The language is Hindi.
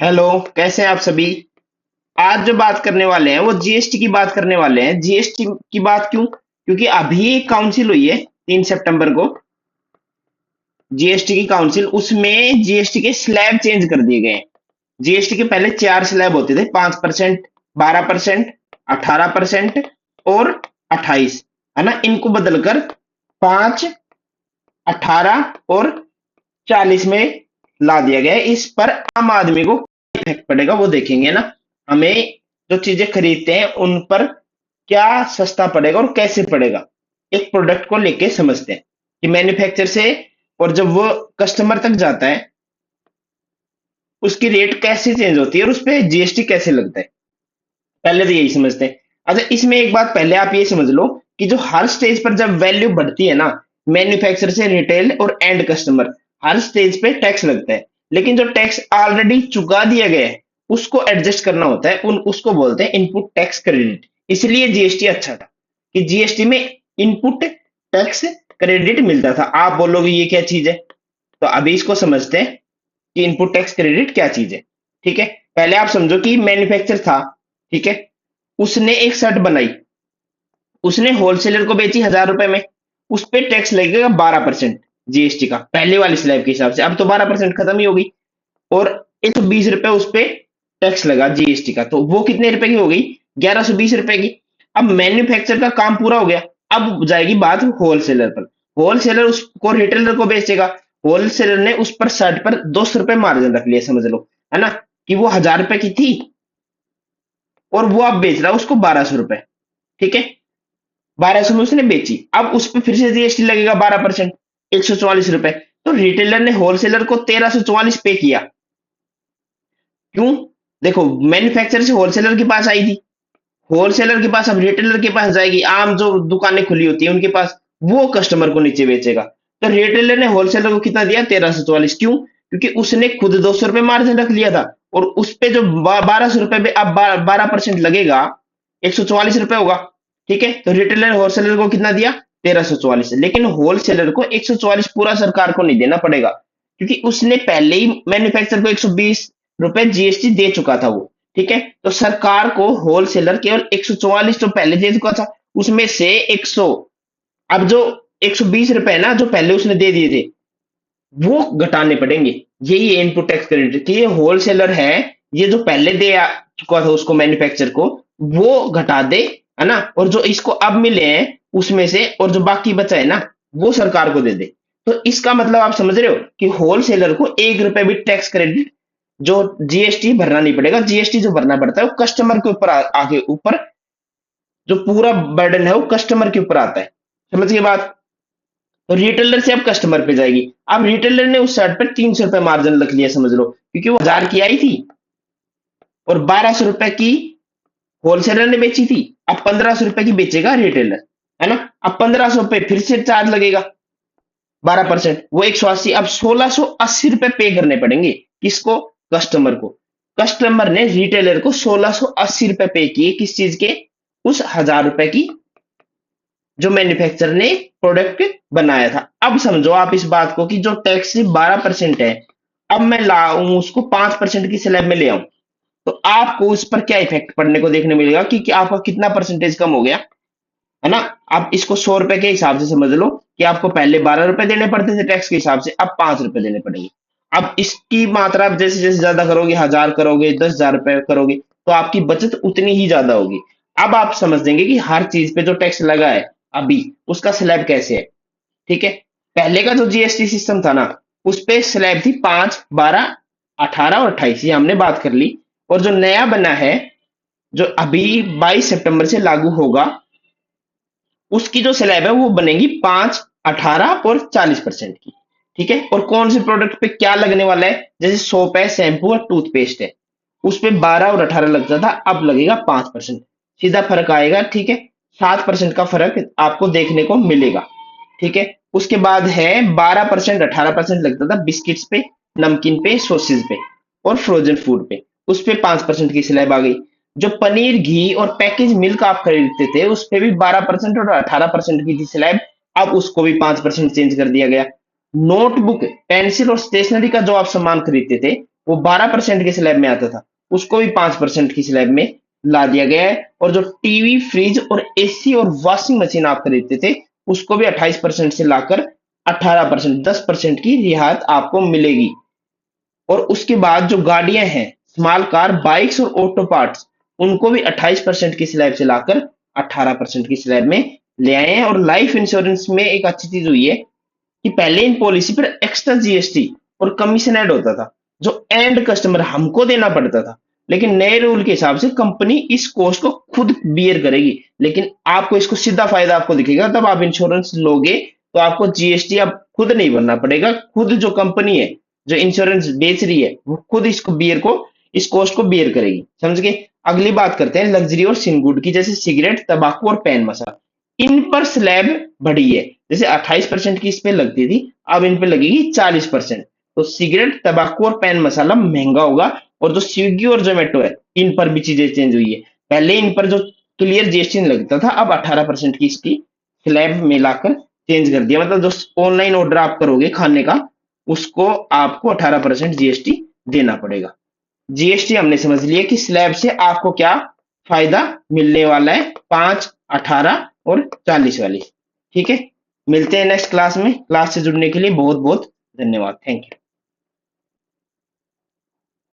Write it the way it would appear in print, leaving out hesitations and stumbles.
हेलो। कैसे हैं आप सभी। आज जो बात करने वाले हैं वो जीएसटी की बात करने वाले हैं। जीएसटी की बात क्यों? क्योंकि अभी एक काउंसिल हुई है 3 सितंबर को। जीएसटी की काउंसिल, उसमें जीएसटी के स्लैब चेंज कर दिए गए हैं। जीएसटी के पहले 4 स्लैब होते थे, 5%, 12%, 18% और 28, है ना। इनको बदलकर 5, 18 और 40 में ला दिया गया है। इस पर आम आदमी को इफेक्ट पड़ेगा वो देखेंगे ना। हमें जो चीजें खरीदते हैं उन पर क्या सस्ता पड़ेगा और कैसे पड़ेगा, एक प्रोडक्ट को लेके समझते हैं कि मैन्युफैक्चर से और जब वो कस्टमर तक जाता है उसकी रेट कैसे चेंज होती है और उस पर जीएसटी कैसे लगता है। पहले तो यही समझते हैं। अच्छा, इसमें एक बात पहले आप ये समझ लो कि जो हर स्टेज पर जब वैल्यू बढ़ती है ना, मैन्युफैक्चरर से रिटेल और एंड कस्टमर, हर स्टेज पे टैक्स लगता है। लेकिन जो टैक्स ऑलरेडी चुका दिया गया है उसको एडजस्ट करना होता है, उन उसको बोलते हैं इनपुट टैक्स क्रेडिट। इसलिए जीएसटी अच्छा था कि जीएसटी में इनपुट टैक्स क्रेडिट मिलता था। आप बोलोगे ये क्या चीज है, तो अभी इसको समझते हैं कि इनपुट टैक्स क्रेडिट क्या चीज है। ठीक है, पहले आप समझो कि मैन्युफैक्चर था, ठीक है, उसने एक शर्ट बनाई, उसने होलसेलर को बेची 1000 रुपए में। उस पे टैक्स लगेगा 12% जीएसटी का, पहले वाली स्लैब के हिसाब से। अब तो 12% खत्म ही होगी और 120 रुपए उस पे टैक्स लगा जीएसटी का, तो वो कितने रुपए की हो गई? 1120 रुपए की। अब मैन्युफैक्चर का काम पूरा हो गया। अब जाएगी बात होलसेलर पर। होलसेलर उसको रिटेलर को बेचेगा। होलसेलर ने उस पर शर्ट पर 200 रुपए मार्जिन रख लिया, समझ लो, है ना, कि वो 1000 रुपए की थी और वो अब बेच रहा है उसको 1200 रुपए। ठीक है, 1200 में उसने बेची। अब उस पर फिर से जीएसटी लगेगा 12%, 144 रुपए। तो रिटेलर ने होलसेलर को 1344 पे किया। क्यों? देखो, मैन्युफैक्चरर से होलसेलर के पास आई थी, होलसेलर के पास अब रिटेलर के पास जाएगी, आम जो दुकानें खुली होती है उनके पास, वो कस्टमर को नीचे बेचेगा। तो रिटेलर ने होलसेलर को कितना दिया? 1344। क्यों? क्योंकि उसने खुद 200 रुपए मार्जिन रख लिया था और उस पे जो 1200 रुपए पे अब 12% लगेगा, 144 रुपए होगा। ठीक है, तो रिटेलर ने होलसेलर को कितना दिया? 1344। लेकिन होलसेलर को 144 पूरा सरकार को नहीं देना पड़ेगा, क्योंकि उसने पहले ही मैन्युफैक्चर को 120 रुपए जीएसटी दे चुका था वो। ठीक है, तो सरकार को होलसेलर केवल 144 जो पहले दे चुका था उसमें से 100, अब जो 120 रुपए ना जो पहले उसने दे दिए थे वो घटाने पड़ेंगे। यही है इनपुट टैक्स क्रेडिट, कि ये होलसेलर है, ये जो पहले चुका था उसको मैन्युफैक्चर को वो घटा दे, है ना, और जो इसको अब मिले हैं उसमें से और जो बाकी बचा है ना वो सरकार को दे दे। तो इसका मतलब आप समझ रहे हो कि होलसेलर को 1 रुपए भी टैक्स क्रेडिट, जो जीएसटी भरना नहीं पड़ेगा। जीएसटी जो भरना पड़ता है वो कस्टमर के ऊपर आगे ऊपर, जो पूरा बर्डन है वो कस्टमर के ऊपर आता है। समझ गए बात? तो रिटेलर से अब कस्टमर पे जाएगी। अब रिटेलर ने उस शर्ट पर 300 रुपए मार्जिन रख लिया, समझ लो, क्योंकि वो 1000 की आई थी और 1200 रुपए की होलसेलर ने बेची थी। अब 1500 रुपए की बेचेगा रिटेलर, है ना। अब 1500 पे फिर से चार्ज लगेगा 12%, वो 180। अब 1680 रुपए पे करने पड़ेंगे किसको? कस्टमर को। कस्टमर ने रिटेलर को 1680 रुपए पे किए, किस चीज के? उस 1000 रुपए की जो मैन्युफैक्चरर ने प्रोडक्ट बनाया था। अब समझो आप इस बात को कि जो टैक्स 12% है, अब मैं लाऊं उसको 5% की स्लैब में ले आऊं, तो आपको उस पर क्या इफेक्ट पड़ने को देखने मिलेगा कि आपका कितना परसेंटेज कम हो गया, है ना। आप इसको 100 रुपए के हिसाब से समझ लो कि आपको पहले 12 रुपए देने पड़ते थे टैक्स के हिसाब से, अब 5 रुपए देने पड़ेंगे। अब इसकी मात्रा आप जैसे जैसे ज्यादा करोगे, 1000 करोगे, 10,000 रुपए करोगे, तो आपकी बचत उतनी ही ज्यादा होगी। अब आप समझ देंगे कि हर चीज पे जो टैक्स लगा है अभी उसका स्लैब कैसे है। ठीक है, पहले का जो जीएसटी सिस्टम था ना उस पे स्लैब थी 5, 12, 18 और 28, ये हमने बात कर ली। और जो नया बना है, जो अभी 22 सितंबर से लागू होगा, उसकी जो स्लैब है वो बनेगी 5, 18 और 40% की। ठीक है, और कौन से प्रोडक्ट पे क्या लगने वाला है? जैसे सोप है, शैम्पू और टूथपेस्ट है, उस पे 12 और 18 लगता था, अब लगेगा 5%। सीधा फर्क आएगा। ठीक है, 7% का फर्क आपको देखने को मिलेगा। ठीक है, उसके बाद है 12%, 18% लगता था बिस्किट्स पे, नमकीन पे, सॉसेज पे और फ्रोजन फूड पे, उस पे 5% की स्लैब आ गई। जो पनीर, घी और पैकेज मिल्क आप खरीदते थे उस पे भी 12% और 18% की थी स्लैब, अब उसको भी 5% चेंज कर दिया गया। नोटबुक, पेंसिल और स्टेशनरी का जो आप सामान खरीदते थे वो 12% के स्लैब में आता था, उसको भी 5% की स्लैब में ला दिया गया है। और जो टीवी, फ्रिज और एसी और वॉशिंग मशीन आप खरीदते थे, उसको भी 28% से लाकर 18%, 10% की रियायत आपको मिलेगी। और उसके बाद जो गाड़ियां हैं, स्मॉल कार, बाइक्स और ऑटो पार्ट्स, उनको भी 28% की स्लैब से लाकर 18% की स्लैब में ले आए हैं। और लाइफ इंश्योरेंस में एक अच्छी चीज हुई है कि पहले इन पॉलिसी पर एक्स्ट्रा जीएसटी और कमीशन ऐड होता था, जो एंड कस्टमर हमको देना पड़ता था। लेकिन नए रूल के हिसाब से कंपनी इस कॉस्ट को खुद बियर करेगी, लेकिन आपको इसको सीधा फायदा आपको दिखेगा तब आप इंश्योरेंस लोगे, तो आपको जीएसटी अब खुद नहीं भरना पड़ेगा। खुद जो कंपनी है जो इंश्योरेंस बेच रही है, वो खुद इसको बियर को, इस कॉस्ट को बियर करेगी। समझ गए? अगली बात करते हैं लग्जरी और सिनगुड की, जैसे सिगरेट, तंबाकू और पैन मसाला। इन पर स्लैब बढ़ी है। जैसे 28% की इस पे लगती थी, अब इन पे लगेगी 40%। तो सिगरेट, तंबाकू और पैन मसाला महंगा होगा। और जो स्विगी और जोमेटो है, इन पर भी चीजें चेंज हुई है। पहले इन पर जो क्लियर जीएसटी लगता था, अब 18% की इसकी स्लैब मिलाकर चेंज कर दिया। मतलब जो ऑनलाइन ऑर्डर आप करोगे खाने का, उसको आपको 18% जीएसटी देना पड़ेगा। जीएसटी हमने समझ लिया कि स्लैब से आपको क्या फायदा मिलने वाला है, 5, 18 और 40 वाली। ठीक है, मिलते हैं नेक्स्ट क्लास में। क्लास से जुड़ने के लिए बहुत बहुत धन्यवाद। Thank you.